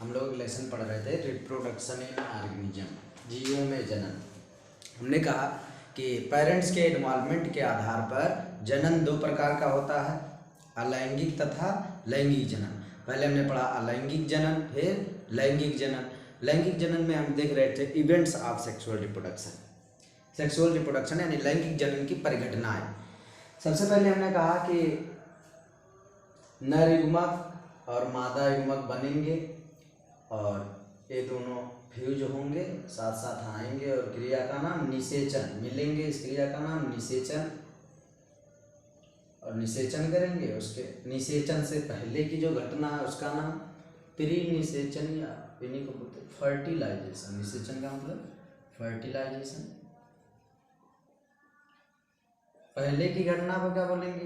हम लोग लेसन पढ़ रहे थे रिप्रोडक्शन इन ऑर्गेनिज्म, जीवों में जनन। हमने कहा कि पेरेंट्स के इन्वॉल्वमेंट के आधार पर जनन दो प्रकार का होता है, अलैंगिक तथा लैंगिक जनन। पहले हमने पढ़ा अलैंगिक जनन, फिर लैंगिक जनन। लैंगिक जनन में हम देख रहे थे events of sexual reproduction. Sexual reproduction यानी लैंगिक जनन की परिघटनाएं। सबसे पहले हमने कहा कि नर युग्मक और मादा युग्मक बनेंगे और ये दोनों फ्यूज होंगे, साथ साथ आएंगे और क्रिया का नाम निषेचन, मिलेंगे, इस क्रिया का नाम निषेचन, और निषेचन करेंगे। उसके निषेचन से पहले की जो घटना है उसका नाम प्री निषेचन या इन्हीं को बोलते हैं फर्टिलाइजेशन। निषेचन का मतलब फर्टिलाइजेशन। पहले की घटना को क्या बोलेंगे?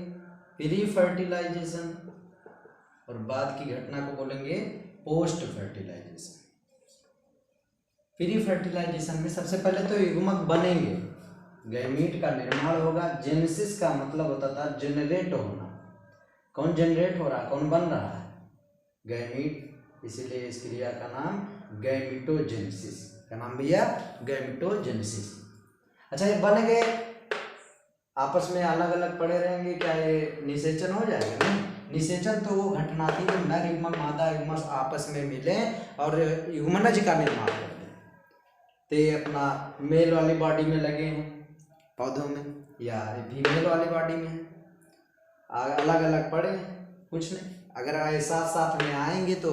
प्री फर्टिलाइजेशन, और बाद की घटना को बोलेंगे पोस्ट फर्टिलाइजेशन। प्री फर्टिलाइजेशन में सबसे पहले तो युग्मक बनेंगे, गैमीट का निर्माण होगा। जेनेसिस का मतलब होता था जनरेट होना। कौन जनरेट हो रहा, कौन बन रहा है? गैमीट, इसीलिए इस क्रिया का नाम गैमिटोजेनेसिस। क्या नाम भैया? गैमिटोजेनेसिस। अच्छा, ये बन गए, आपस में अलग अलग पड़े रहेंगे, क्या ये निषेचन हो जाएगा? नहीं, निषेचन तो वो घटना थी जब नर युग्मक मादा युग्मक आपस में मिले और युग्मनज का निर्माण कर दें। तो ये अपना मेल वाली बॉडी में लगे हैं पौधों में, या फीमेल वाली बॉडी में है, अलग अलग पड़े हैं, कुछ नहीं। अगर ऐसा साथ में आएंगे तो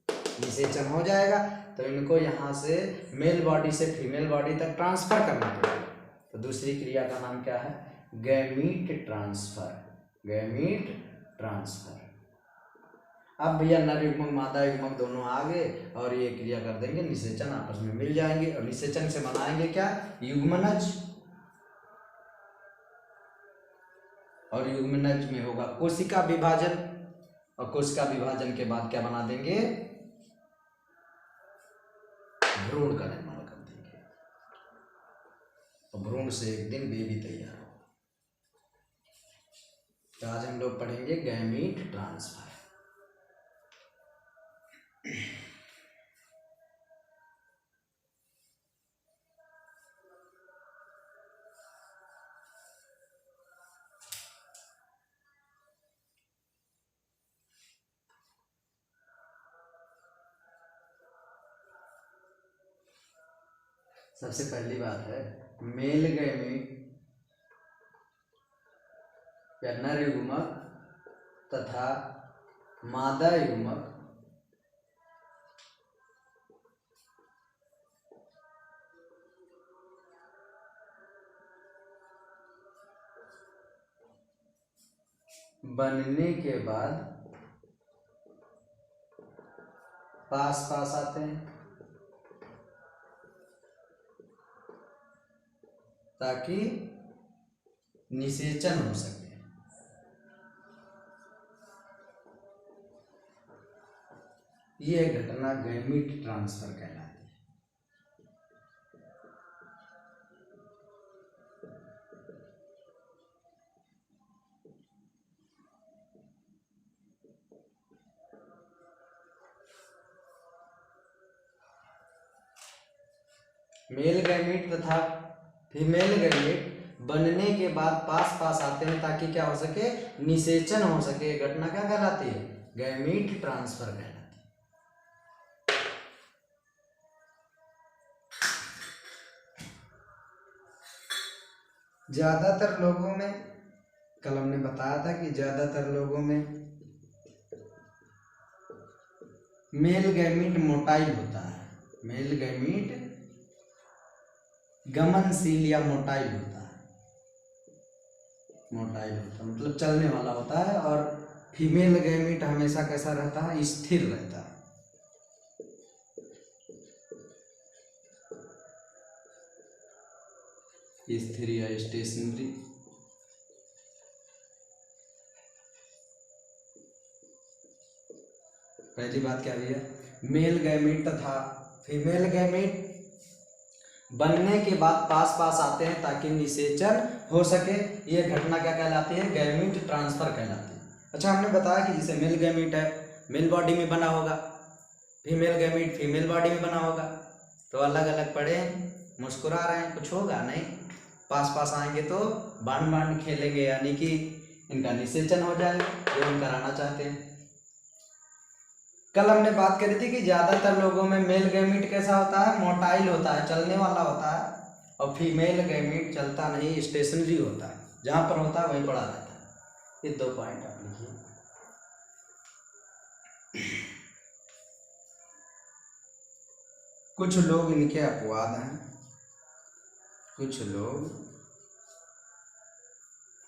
निषेचन हो जाएगा, तो इनको यहाँ से मेल बॉडी से फीमेल बॉडी तक ट्रांसफर करना पड़ेगा। तो दूसरी क्रिया का नाम क्या है? Gamete transfer. Gamete transfer. अब भैया नर युग्मक मादा युग्मक दोनों आ गए और ये क्रिया कर देंगे निषेचन, आपस में मिल जाएंगे और निषेचन से बनाएंगे क्या? युग्मनज। और युग्मनज में होगा कोशिका विभाजन, और कोशिका विभाजन के बाद क्या बना देंगे? भ्रूण का निर्माण कर देंगे, और भ्रूण से एक दिन बेबी तैयार हो। तो आज हम लोग पढ़ेंगे गैमीट ट्रांसफर। सबसे पहली बात है मेल गैमीट या नर युग्मक तथा मादा युग्मक बनने के बाद पास पास आते हैं ताकि निषेचन हो सके। यह घटना गैमीट ट्रांसफर कहलाती है। मेल गैमीट तथा फीमेल गैमीट बनने के बाद पास पास आते हैं ताकि क्या हो सके? निषेचन हो सके। ये घटना क्या कहलाती है? गैमीट ट्रांसफर कहलाती है। ज्यादातर लोगों में, कल हमने बताया था कि ज्यादातर लोगों में मेल गैमीट मोटाइल होता है। मेल गैमीट गमनशील या मोटाइल होता है। मोटाइल होता है मतलब चलने वाला होता है, और फीमेल गैमीट हमेशा कैसा रहता है? स्थिर रहता है। स्थिर या स्टेशनरी। पहली बात क्या है? मेल गैमीट तथा फीमेल गैमीट बनने के बाद पास पास आते हैं ताकि निषेचन हो सके। यह घटना क्या कहलाती है? गैमीट ट्रांसफर कहलाती है। अच्छा, हमने बताया कि जैसे मेल गैमीट है, मेल बॉडी में बना होगा, फीमेल गैमीट फीमेल बॉडी में बना होगा, तो अलग अलग पड़े हैं, मुस्कुरा रहे हैं, कुछ होगा नहीं। पास पास आएंगे तो बांड बांड खेलेंगे, यानी कि इनका निषेचन हो जाएगा, जो हम कराना चाहते हैं। कल हमने बात करी थी कि ज़्यादातर लोगों में मेल गैमीट कैसा होता है, मोटाइल होता है, चलने वाला होता है, और फीमेल गैमीट चलता नहीं, स्टेशनरी होता है, जहाँ पर होता है वहीं पड़ा रहता है। ये 2 पॉइंट आप लिखिए। कुछ लोग इनके अपवाद हैं, कुछ लोग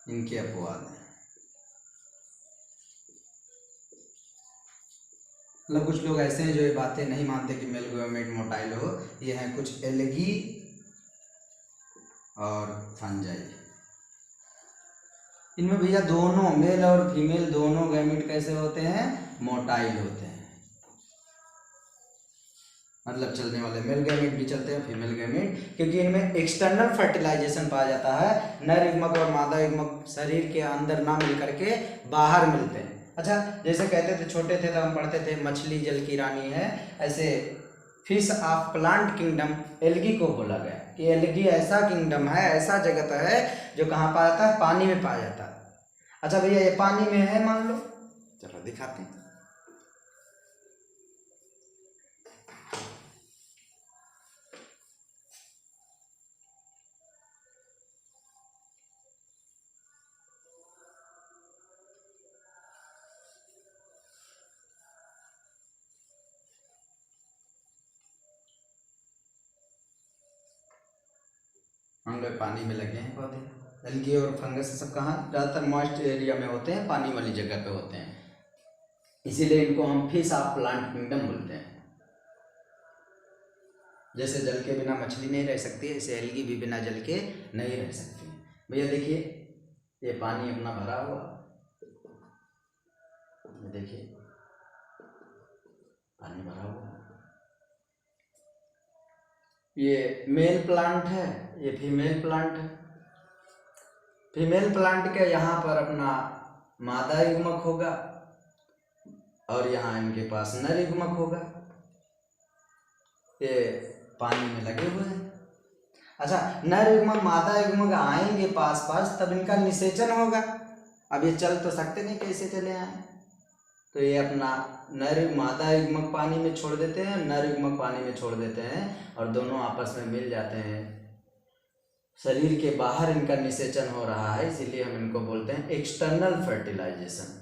इनके अपवाद हैं, मतलब कुछ लोग ऐसे हैं जो ये बातें नहीं मानते कि मेल गैमीट मोटाइल हो। ये हैं कुछ एल्गी और फंजाई। इनमें भैया दोनों मेल और फीमेल दोनों गैमीट कैसे होते हैं, मोटाइल होते हैं, मतलब चलने वाले मेल गैमीट भी चलते हैं, फीमेल गैमीट, क्योंकि इनमें एक्सटर्नल फर्टिलाइजेशन पाया जाता है। नर युग्मक और मादा युग्मक शरीर के अंदर ना मिल करके बाहर मिलते हैं। अच्छा, जैसे कहते थे छोटे थे तब हम पढ़ते थे मछली जल की रानी है, ऐसे fish of plant kingdom algae को बोला गया कि एल्गी ऐसा किंगडम है, ऐसा जगत है जो कहाँ पाया जाता है, पानी में पाया जाता है। अच्छा भैया ये पानी में है मान लो, चलो दिखाते हैं। हम लोग पानी में लगे हैं पौधे, एल्गी और फंगस सब कहाँ, ज़्यादातर मॉइस्ट एरिया में होते हैं, पानी वाली जगह पे होते हैं, इसीलिए इनको हम फिश ऑफ प्लांट किंगडम बोलते हैं। जैसे जल के बिना मछली नहीं रह सकती है, ऐसे एल्गी भी बिना जल के नहीं रह सकती। भैया देखिए ये पानी अपना भरा हुआ, देखिए पानी भरा हुआ, ये मेल प्लांट है, ये फीमेल प्लांट है। फीमेल प्लांट के यहाँ पर अपना मादा युग्मक होगा और यहाँ इनके पास नर युग्मक होगा, ये पानी में लगे हुए हैं। अच्छा, नर युग्मक मादा युग्मक आएंगे पास पास तब इनका निषेचन होगा। अब ये चल तो सकते नहीं, कैसे चले आए, तो ये अपना नर मादा युग्मक पानी में छोड़ देते हैं, नर युग्मक पानी में छोड़ देते हैं, और दोनों आपस में मिल जाते हैं। शरीर के बाहर इनका निषेचन हो रहा है, इसीलिए हम इनको बोलते हैं एक्सटर्नल फर्टिलाइजेशन।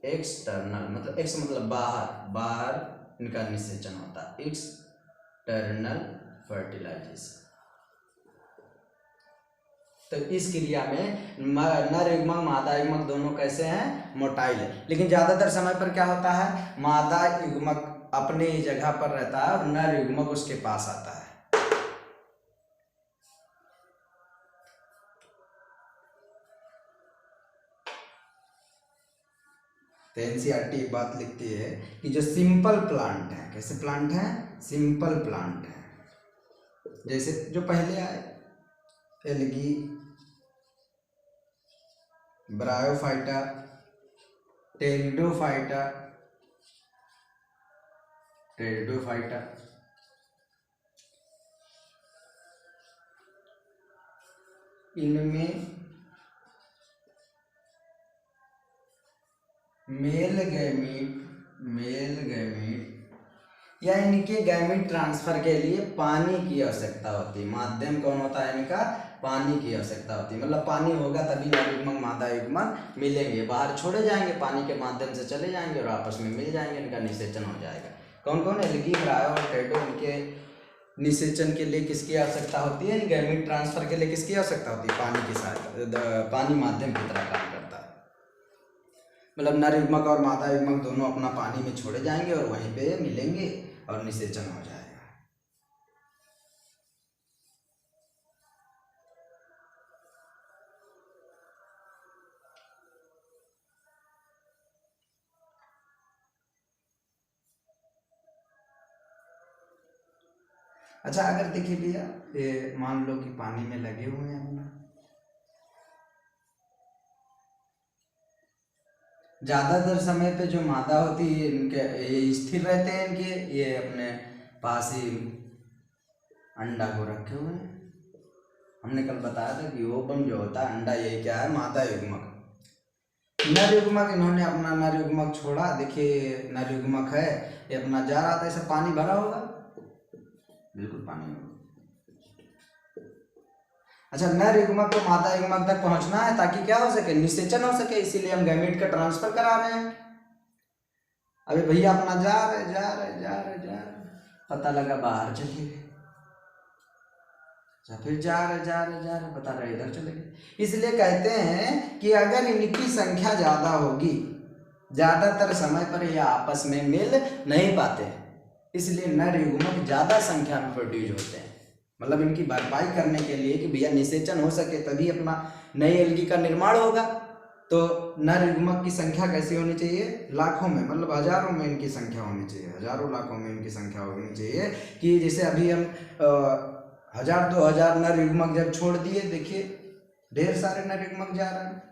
एक्सटर्नल मतलब एक्स मतलब बाहर, बाहर इनका निषेचन होता है, एक्सटर्नल फर्टिलाइजेशन। तो इस क्रिया में नर युग्मक मादा युग्मक दोनों कैसे हैं, मोटाइल है। लेकिन ज़्यादातर समय पर क्या होता है, मादा युग्मक अपने जगह पर रहता है और नर युग्मक उसके पास आता है। तो एनसीईआरटी एक बात लिखती है कि जो सिंपल प्लांट है, कैसे प्लांट है, सिंपल प्लांट है, जैसे जो पहले आए एल्गी, ब्रायोफाइटा, टेरिडोफाइटा, टेरिडोफाइटा, इनमें मेल गैमीट या इनके गैमीट ट्रांसफर के लिए पानी की आवश्यकता होती है। माध्यम कौन होता है इनका, पानी की आवश्यकता होती है, मतलब पानी होगा तभी नर युग्मक मादा युग्मक मिलेंगे, बाहर छोड़े जाएंगे, पानी के माध्यम से चले जाएंगे और आपस में मिल जाएंगे, इनका निषेचन हो जाएगा। कौन कौन, एल्गी, ब्रायो और टेरिडो, इनके निषेचन के लिए किसकी आवश्यकता होती है, गैमीट ट्रांसफर के लिए किसकी आवश्यकता होती है, पानी की सहायता, पानी माध्यम की तरह काम करता है। मतलब नर युग्मक और मादा युग्मक दोनों अपना पानी में छोड़े जाएंगे और वहीं पे मिलेंगे और निषेचन हो जाएगा। अच्छा, अगर देखिए भैया ये मान लो कि पानी में लगे हुए हैं अपना, ज्यादातर समय पे जो मादा होती है इनके ये स्थिर रहते हैं, इनके ये अपने पास ही अंडा को रखे हुए हैं। हमने कल बताया था कि ओवम जो होता है अंडा, ये क्या है, मादा युग्मक। नर युग्मक, इन्होंने अपना नर युग्मक छोड़ा, देखिए नर युग्मक है, ये अपना जा रहा था, ऐसा पानी भरा होगा, बिल्कुल पानी होगा। अच्छा, नर युग्मक को मादा युग्मक तक पहुंचना है ताकि क्या हो सके, निषेचन हो सके, इसीलिए हम गैमीट का ट्रांसफर करा रहे हैं। अभी भैया अपना जा रहे, पता लगा बाहर चले गए, फिर जा रहे, पता रहे इधर चले गए। इसलिए कहते हैं कि अगर इनकी संख्या ज्यादा होगी, ज्यादातर समय पर ये आपस में मिल नहीं पाते, इसलिए नर युग्मक ज्यादा संख्या में प्रोड्यूस होते हैं। मतलब इनकी भरपाई करने के लिए कि भैया निषेचन हो सके तभी अपना नई एल्गी का निर्माण होगा, तो नर युग्मक की संख्या कैसी होनी चाहिए, लाखों में, मतलब हजारों में इनकी संख्या होनी चाहिए, हजारों लाखों में इनकी संख्या होनी चाहिए। कि जैसे अभी हम 1000-2000 नर युग्मक जब छोड़ दिए, देखिए ढेर सारे नर युग्मक जा रहे हैं।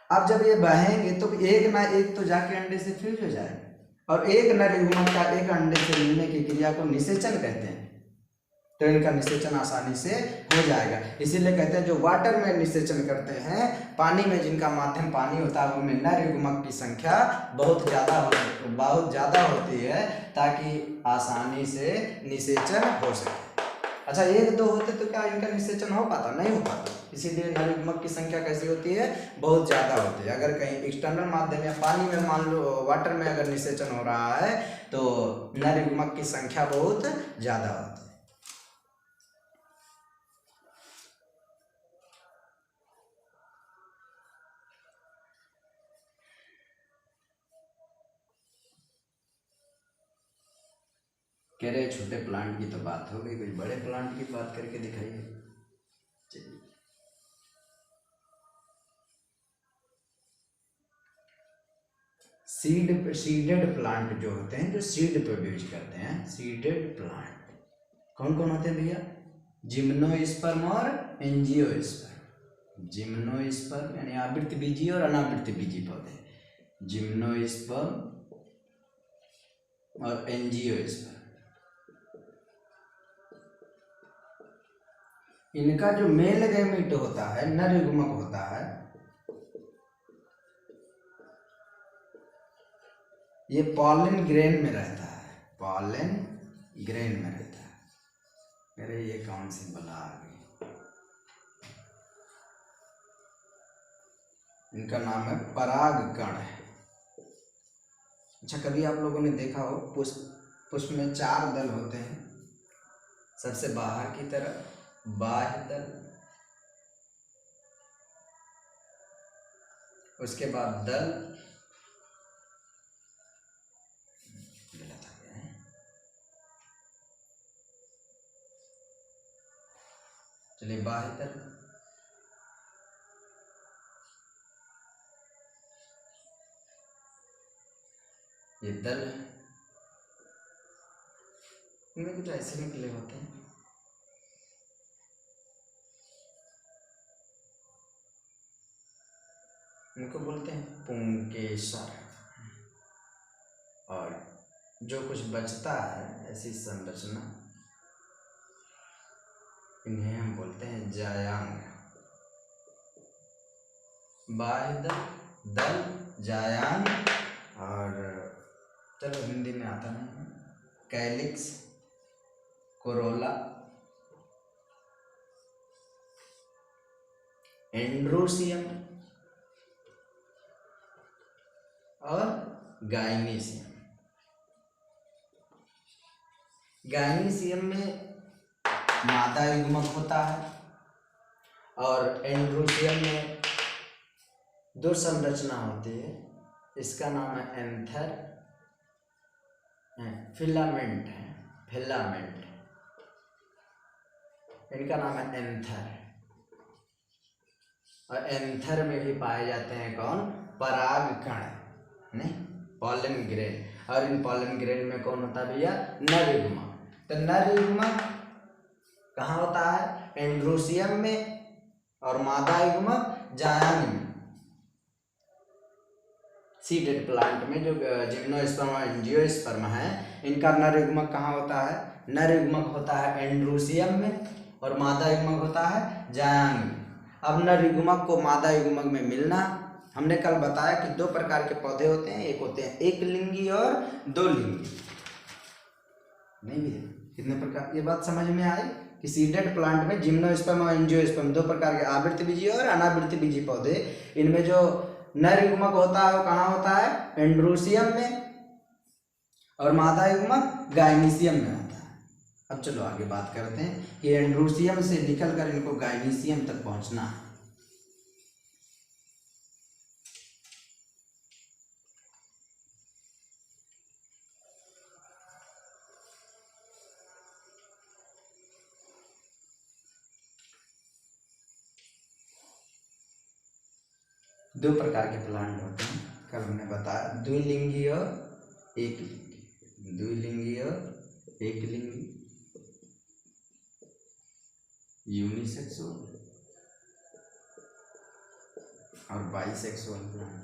अब जब ये बहेंगे तो एक ना एक तो जाके अंडे से फ्यूज हो जाएगा, और एक नर युग्मक का एक अंडे से मिलने की क्रिया को निषेचन कहते हैं, तो इनका निषेचन आसानी से हो जाएगा। इसीलिए कहते हैं जो वाटर में निषेचन करते हैं, पानी में जिनका माध्यम पानी होता है, उनमें नर युग्मक की संख्या बहुत ज़्यादा होती है ताकि आसानी से निषेचन हो सके। अच्छा, 1-2 होते तो क्या इनका निषेचन हो पाता, नहीं हो पाता, इसीलिए नर युग्मक की संख्या कैसी होती है, बहुत ज़्यादा होती है। अगर कहीं एक्सटर्नल माध्यम या पानी में, मान लो वाटर में अगर निषेचन हो रहा है, तो नर युग्मक की संख्या बहुत ज़्यादा होती है। कह रहे छोटे प्लांट की तो बात हो गई, कुछ बड़े प्लांट की बात करके दिखाइए। चलिए, सीडेड प्लांट जो होते हैं, जो सीड प्रोड्यूस करते हैं, सीडेड प्लांट कौन कौन होते हैं भैया, जिम्नोस्पर्म और एंजियोस्पर्म। जिम्नोस्पर्म यानी आवृत्तबीजी और अनावृत्तबीजी पौधे, जिम्नोस्पर्म और एंजियोस्पर्म। इनका जो मेल गैमीट होता है, नर युग्मक होता है, ये पॉलन ग्रेन में रहता है, पॉलन ग्रेन में रहता है। अरे ये कौन सी बला आ गई, इनका नाम है परागकण है। अच्छा, कभी आप लोगों ने देखा हो पुष्प में 4 दल होते हैं, सबसे बाहर की तरफ बाह्य दल, उसके बाद दल, चलिए बाह्य दल, ये दल, इनमें कुछ ऐसे निकले होते हैं। इनको बोलते हैं पुंकेसर। और जो कुछ बचता है ऐसी संरचना, इन्हें हम बोलते हैं जायांग। बाह्य दल, दल, जायांग, और चलो हिंदी में आता नहीं है, कैलिक्स, कोरोला, एंड्रोसियम और गाइनीसियम। गाइनीसियम में मादा युग्मक होता है, और एंड्रोसियम में 2 संरचना होती है, इसका नाम है एंथर, फिलामेंट है, फिलामेंट, इनका नाम है एंथर। और एंथर में भी पाए जाते हैं कौन, परागकण, नहीं पॉलन ग्रेन। और इन पॉलन ग्रेन में कौन होता है भैया, नर युग्मक। तो नर युग्मक कहाँ होता है, एंड्रोसियम में, और मादा युग्मक जायांग में। सीडेड प्लांट में जो जिम्नोस्पर्म और एंजियोस्पर्म है, इनका नर युग्मक कहाँ होता है? नर युग्मक होता है एंड्रोसियम में और मादा युग्मक होता है जायांग में। अब नर युग्मक को मादा युग्मक में मिलना, हमने कल बताया कि दो प्रकार के पौधे होते हैं, एक होते हैं एक लिंगी और दो लिंगी। नहीं भी कितने प्रकार, ये बात समझ में आई कि सीडेड प्लांट में जिम्नोस्पर्म और एंजियोस्पर्म दो प्रकार के आवृत्तबीजी और अनावृत्तबीजी पौधे, इनमें जो नर युग्मक होता है वो कहाँ होता है? एंड्रोसियम में, और मादा युग्मक गायनीसियम में होता है। अब चलो आगे बात करते हैं कि एंड्रोसियम से निकलकर इनको गायनीसियम तक पहुंचना है। दो प्रकार के प्लांट होते हैं, कल हमने बताया, द्विलिंगी और एक लिंगी। द्विलिंगी और एक लिंगी, यूनिसेक्सुअल और बाइसेक्सुअल प्लांट।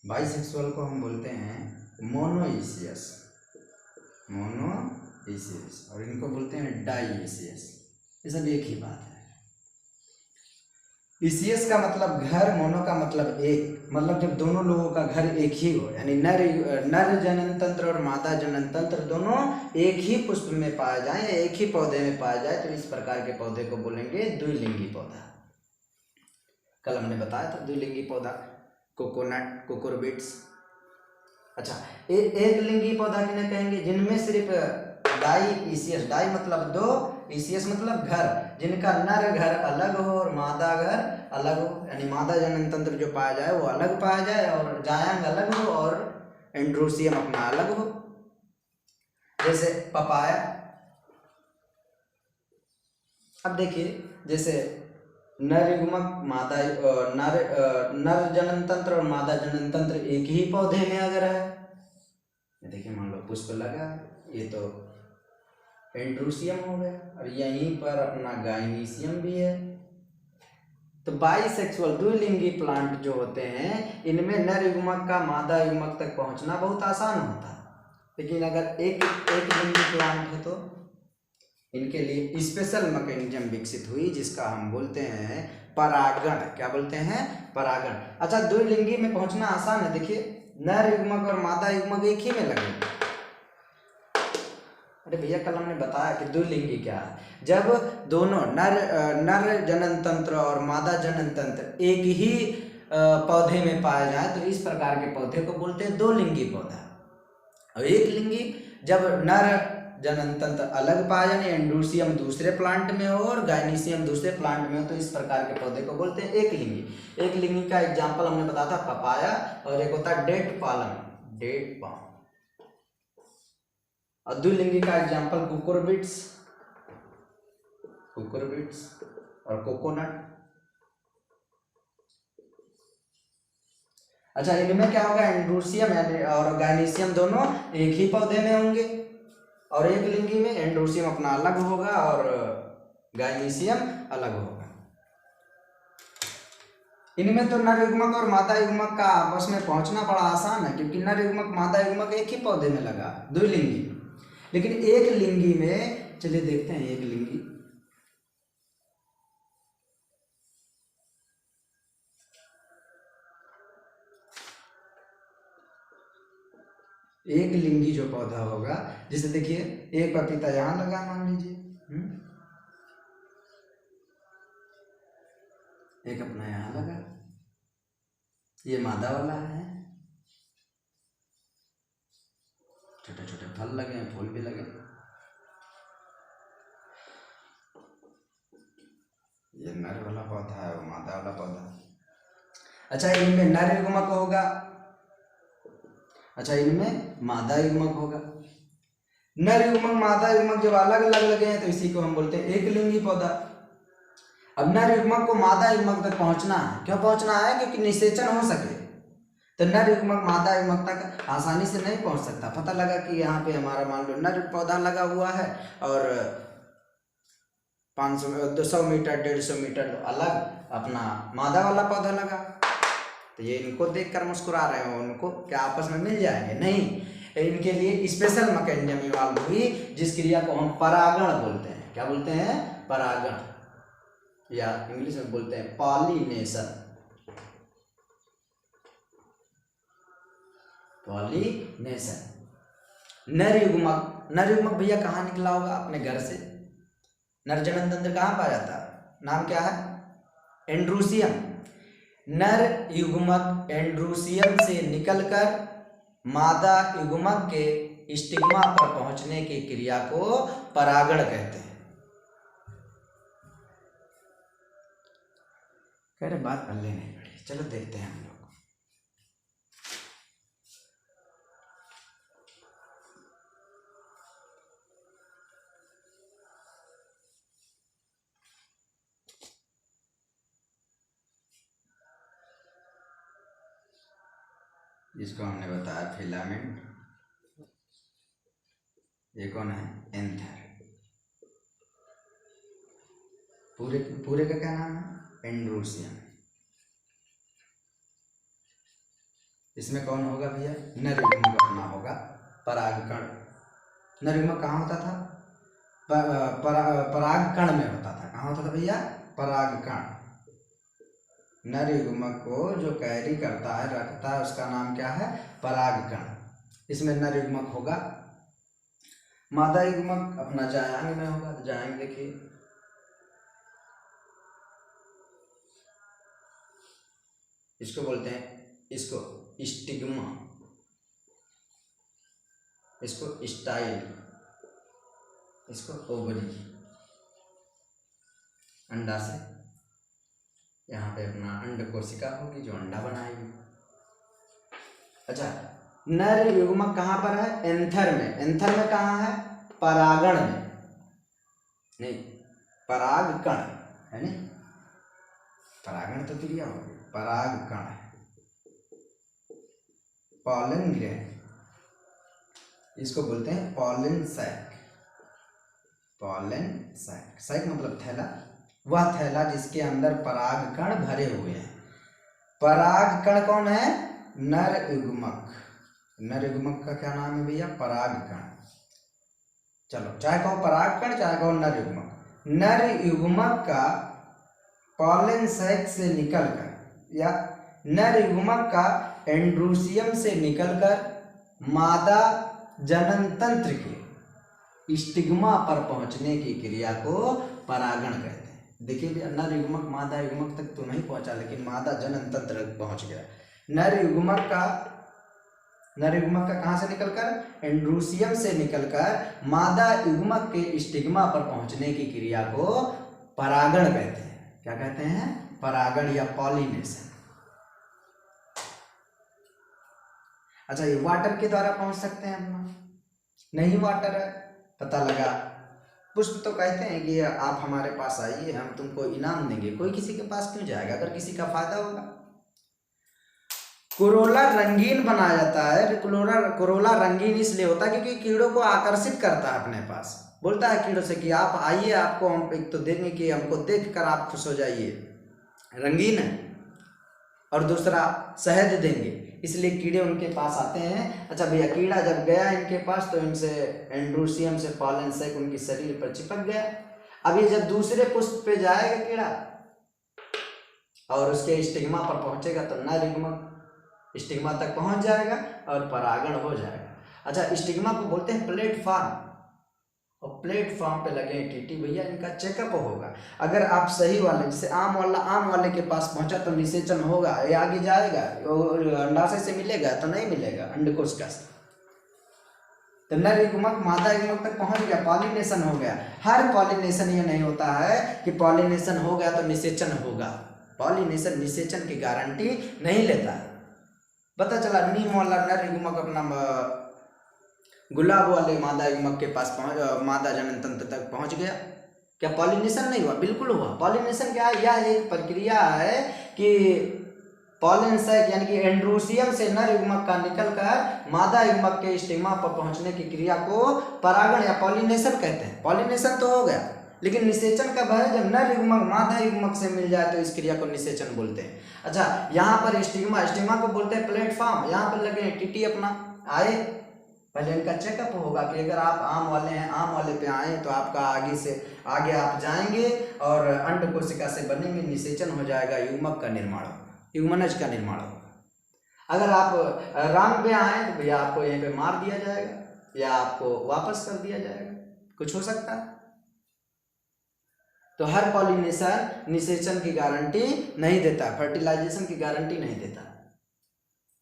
बाइसेक्सुअल को हम बोलते हैं मोनोइसियस, मोनोइसियस, और इनको बोलते हैं डाइसियस। ये सब एक ही बात है। इसियस का मतलब घर, मोनो का मतलब एक, मतलब जब दोनों लोगों का घर एक ही हो, यानी नर जनन तंत्र और मादा जनन तंत्र दोनों एक ही पुष्प में पाए जाए या एक ही पौधे में पाए जाए, तो इस प्रकार के पौधे को बोलेंगे द्विलिंगी पौधा। कल हमने बताया था द्विलिंगी पौधा, कोकोनट, कुकुरबिट्स। अच्छा, एक लिंगी पौधा किन्हें कहेंगे? जिनमें सिर्फ डाइसियस, डाई मतलब दो, इसियस मतलब घर, जिनका नर घर अलग हो और मादा घर अलग हो, यानी मादा जनन तंत्र जो पाया जाए वो अलग पाया जाए और जायांग अलग हो और एंड्रोसियम अपना अलग हो। जैसे पपाया। अब देखिए, जैसे नर युग्मक मादा नर जनन तंत्र और मादा जनन तंत्र एक ही पौधे में अगर है, देखिए मान लो पुष्प लगा है, ये तो एंड्रोसियम हो गया और यहीं पर अपना गायनीसियम भी है। तो बाइसेक्सुअल द्विलिंगी प्लांट जो होते हैं, इनमें नर युग्मक का मादा युग्मक तक पहुंचना बहुत आसान होता है, लेकिन अगर एक लिंगी प्लांट है तो इनके लिए स्पेशल मैकेनिज्म विकसित हुई, जिसका हम बोलते हैं परागण। क्या बोलते हैं? परागण। अच्छा, द्विलिंगी में पहुंचना आसान है। देखिए, नर युग्मक और मादा युग्मक एक ही में लगे। अरे भैया, कल हमने बताया कि द्विलिंगी क्या है? जब दोनों नर जनन तंत्र और मादा जनन तंत्र एक ही पौधे में पाए जाए, तो इस प्रकार के पौधे को बोलते हैं दो लिंगी पौधा। और एक लिंगी, जब नर जनन तंत्र अलग पाया जाए, एंड्रोसियम दूसरे प्लांट में हो और गायनीसियम दूसरे प्लांट में हो, तो इस प्रकार के पौधे को बोलते हैं एक लिंगी। एक लिंगी का एग्जाम्पल हमने बताया था पपाया, और एक होता है डेट पालम, डेट पाम। और द्विलिंगी का एग्जाम्पल कुकुरबिट्स और कोकोनट। अच्छा, इनमें क्या होगा? एंड्रोसियम और गायनीसियम दोनों एक ही पौधे में होंगे, और एक लिंगी में एंड्रोसियम अपना अलग होगा और गायनीसियम अलग होगा। इनमें तो नर युग्मक और मादा युग्मक का आपस में पहुंचना बड़ा आसान है, क्योंकि नर युग्मक मादा युग्मक एक ही पौधे में लगा, द्विलिंगी। लेकिन एक लिंगी में, चलिए देखते हैं, एक लिंगी, एक लिंगी जो पौधा होगा, जैसे देखिए एक पपीता यहां लगा मान लीजिए, एक अपना यहां लगा, ये मादा वाला है, छोटे छोटे फल लगे हैं, फूल भी लगे, ये नर वाला पौधा है, वो मादा वाला पौधा। अच्छा, इनमें नर युग्मक होगा, अच्छा इनमें मादा युग्मक होगा। नर युग्मक मादा युग्मक जब अलग अलग लगे हैं, तो इसी को हम बोलते हैं एक लिंगी पौधा। अब नर युग्मक को मादा युग्मक तक पहुंचना है। क्यों पहुंचना है? क्योंकि निषेचन हो सके। तो नर युग्मक मादा युग्मक तक आसानी से नहीं पहुंच सकता। पता लगा कि यहाँ पे हमारा मान लो नर पौधा लगा हुआ है और 500 200 मीटर 150 मीटर अलग अपना मादा वाला पौधा लगा, तो ये इनको देखकर मुस्कुरा रहे हो, उनको क्या आपस में मिल जाएंगे? नहीं, इनके लिए स्पेशल मैकेनिज्म इवॉल्व हुई, जिस क्रिया को हम परागण बोलते हैं। क्या बोलते हैं? परागण, या इंग्लिश में बोलते हैं पॉलिनेशन। पॉलिनेशन। नर युग्मक, नर युग्मक भैया कहाँ निकला होगा? अपने घर से। नर जनन तंत्र कहाँ पाया जाता है? नाम क्या है? एंड्रूसियम। नर युग्मक एंड्रूसियम से निकलकर मादा युग्मक के स्टिग्मा पर पहुंचने की क्रिया को परागण कहते हैं। कह रहे बात पल्ले नहीं पड़ी, चलो देखते हैं हम लोग। जिसको हमने बताया फिलामेंट, ये कौन है? एंथर। पूरे का क्या नाम है? एंड्रूसियम। इसमें कौन होगा भैया? नर युग्मक अपना होगा परागकण। नर युग्मक कहाँ होता था? परागकण में होता था। कहाँ होता था भैया? परागकण। नर युग्मक को जो कैरी करता है, रखता है, उसका नाम क्या है? परागकण। इसमें नर युग्मक होगा, मादा युग्मक अपना जायांग में होगा। तो जायांग देखिए, इसको बोलते हैं, इसको स्टिग्मा, इसको स्टाइल, इसको ओवरी। अंडा से यहाँ पे अपना अंड कोशिका होगी जो अंडा बनाएगी। अच्छा, नर युग्मक कहाँ पर है? एंथर में। एंथर में कहाँ है? परागण में, नहीं परागकण है, नहीं परागण तो क्रिया होगी, परागकण है। पॉलन ग्रैंड, इसको बोलते हैं pollen sac. Pollen sac, sac मतलब थैला, वह थैला जिसके अंदर परागकण भरे हुए हैं। परागकण कौन है? नर युग्मक। नर युग्मक का क्या नाम है भैया? परागकण। चलो, चाहे कहो परागकण, चाहे कहो नर युग्मक। नर युग्मक का पॉलन सैक से निकलकर, या नर युग्मक का एंड्रूसियम से निकलकर मादा जनन तंत्र के स्टिग्मा पर पहुंचने की क्रिया को परागण कहते हैं। देखिए, नर युग्मक मादा युग्मक तक तो नहीं पहुंचा, लेकिन मादा जनन तंत्र तक पहुंच गया। नर युग्मक का कहाँ से निकलकर? एंड्रूसियम से निकलकर मादा युग्मक के स्टिग्मा पर पहुंचने की क्रिया को परागण कहते हैं। क्या कहते हैं? परागण या पॉलिनेशन। अच्छा, ये वाटर के द्वारा पहुंच सकते हैं अपना? नहीं, वाटर है, पता लगा। पुष्प तो कहते हैं कि आप हमारे पास आइए, हम तुमको इनाम देंगे। कोई किसी के पास क्यों जाएगा अगर किसी का फायदा होगा? कोरोला रंगीन बनाया जाता है। कोरोला रंगीन इसलिए होता है क्योंकि कीड़ों को आकर्षित करता है अपने पास। बोलता है कीड़ों से कि आप आइए, आपको हम एक तो देंगे कि हमको देखकर आप खुश हो जाइए, रंगीन है, और दूसरा शहद देंगे, इसलिए कीड़े उनके पास आते हैं। अच्छा भैया, कीड़ा जब गया इनके पास तो इनसे एंड्रूसियम से पॉलन सैक उनके शरीर पर चिपक गया। अब ये जब दूसरे पुष्प पे जाएगा कीड़ा और उसके स्टिग्मा पर पहुंचेगा तो नर युग्मक स्टिग्मा तक पहुंच जाएगा और परागण हो जाएगा। अच्छा, स्टिग्मा को बोलते हैं प्लेटफॉर्म, और प्लेटफॉर्म पे लगे टीटी भैया, इनका चेकअप होगा। अगर आप सही वाले, जैसे आम वाले के पास पहुंचा तो निषेचन होगा, ये आगे जाएगा, अंडाशय से मिलेगा तो नहीं मिलेगा, अंडकोशिका से। तो नर युग्मक मादा युग्मक तक पहुंच गया, पॉलिनेशन हो गया। हर पॉलिनेशन ये नहीं होता है कि पॉलिनेशन हो गया तो निषेचन होगा। पॉलिनेशन निषेचन की गारंटी नहीं लेता है। पता चला नीम वाला नर युग्मक अपना गुलाब वाले मादा युग्मक के पास मादा जनन तंत्र तक पहुंच गया, क्या पॉलिनेशन नहीं हुआ? बिल्कुल हुआ। पॉलिनेशन क्या है? यह एक प्रक्रिया है कि पॉलन सैक यानी कि एंड्रूसियम से नर युग्मक का निकलकर मादा युग्मक के स्टिग्मा पर पहुंचने की क्रिया को परागण या पॉलिनेशन कहते हैं। पॉलिनेशन तो हो गया, लेकिन निषेचन कब है? जब नर युग्मक मादा युग्मक से मिल जाए तो इस क्रिया को निषेचन बोलते हैं। अच्छा, यहाँ पर स्टिग्मा को बोलते हैं प्लेटफॉर्म। यहाँ पर लगे टीटी अपना आए, पहले इनका चेकअप होगा कि अगर आप आम वाले हैं, आम वाले पे आए तो आपका आगे आप जाएंगे और अंड कोशिका से बनेंगे, निषेचन हो जाएगा, युग्मक का निर्माण होगा, युग्मनज का निर्माण होगा। अगर आप राम पे आए तो भैया आपको यहीं पे मार दिया जाएगा या आपको वापस कर दिया जाएगा, कुछ हो सकता है। तो हर पॉलिनेशन निषेचन की गारंटी नहीं देता, फर्टिलाइजेशन की गारंटी नहीं देता।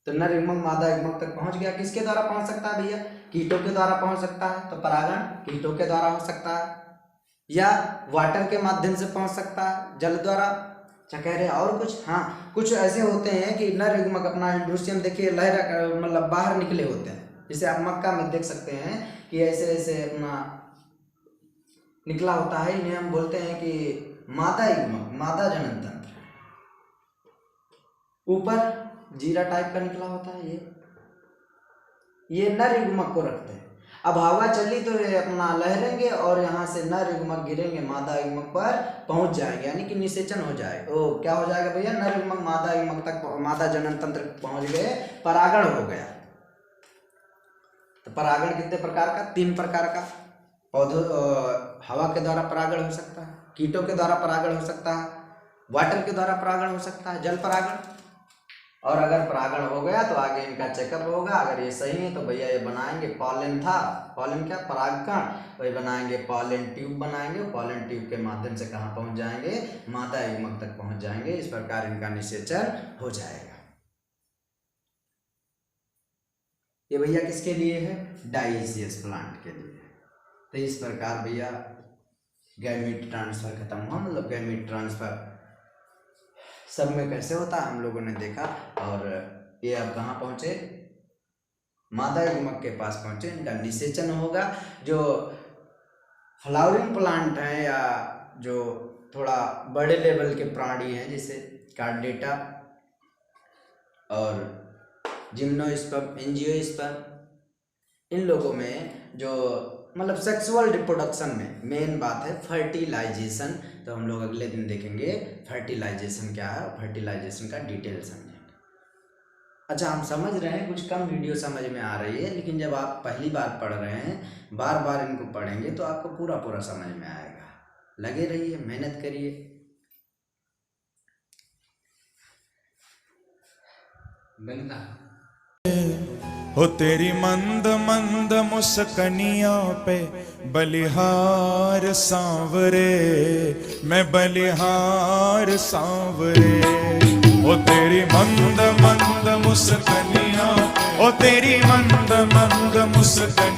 तो नर युग्मक मादा युग्मक तक पहुंच गया, किसके द्वारा पहुंच सकता है भैया? कीटों के द्वारा पहुंच सकता है। तो परागण कीटों के द्वारा हो सकता है या वाटर के माध्यम से पहुंच सकता है, जल द्वारा। क्या कह रहे हैं? और कुछ? हाँ, कुछ ऐसे होते हैं कि नर युग्मक अपना इंड्यूसियम देखिए लहर मतलब बाहर निकले होते हैं, जैसे आप मक्का में देख सकते हैं कि ऐसे ऐसे अपना निकला होता है, इन्हें हम बोलते हैं कि मादा युग्मक, मादा जनन तंत्र। ऊपर जीरा टाइप का निकला होता है, ये नर युग्मक को रखते हैं। अब हवा चली तो ये अपना लहरेंगे और यहाँ से नर युग्मक गिरेंगे, मादा युग्मक पर पहुंच जाएंगे, यानी कि निषेचन हो जाएगा। ओ क्या हो जाएगा भैया? नर युग्मक मादा युग्मक तक, मादा जनन तंत्र पहुंच गए, परागण हो गया। तो परागण कितने प्रकार का? 3 प्रकार का। पौधों हवा के द्वारा परागण हो सकता है, कीटों के द्वारा परागण हो सकता है, वाटर के द्वारा परागण हो सकता है, जल परागण। और अगर परागण हो गया तो आगे इनका चेकअप होगा, अगर ये सही है तो भैया ये बनाएंगे पॉलन था, पॉलन क्या? परागकण। वही बनाएंगे पॉलन ट्यूब बनाएंगे, पॉलन ट्यूब के माध्यम से कहाँ पहुंच जाएंगे? मादा युग्मक तक पहुंच जाएंगे। इस प्रकार इनका निषेचन हो जाएगा। ये भैया किसके लिए है? डाइसियस प्लांट के लिए। तो इस प्रकार भैया गैमीट ट्रांसफर खत्म हुआ, मतलब गैमीट ट्रांसफर सब में कैसे होता है हम लोगों ने देखा। और ये अब कहाँ पहुँचे? मादा युग्मक के पास पहुँचे, इनका निषेचन होगा। जो फ्लावरिंग प्लांट हैं या जो थोड़ा बड़े लेवल के प्राणी हैं, जैसे कार्डेटा और जिम्नोस्पर्म, एंजियोस्पर्म, इन लोगों में जो मतलब सेक्सुअल रिप्रोडक्शन में मेन बात है फर्टिलाइजेशन। तो हम लोग अगले दिन देखेंगे फर्टिलाइजेशन क्या है, फर्टिलाइजेशन का डिटेल समझेंगे। अच्छा, हम समझ रहे हैं, कुछ कम वीडियो समझ में आ रही है, लेकिन जब आप पहली बार पढ़ रहे हैं, बार बार इनको पढ़ेंगे तो आपको पूरा पूरा समझ में आएगा। लगे रहिए, मेहनत करिए। बनता हो तेरी मंद मंद मुस्कनिया पे बलिहार सांवरे, मैं बलिहार सांवरे। हो तेरी मंद मंद मुस्कनिया, ओ तेरी मंद मंद मुस्कनिया।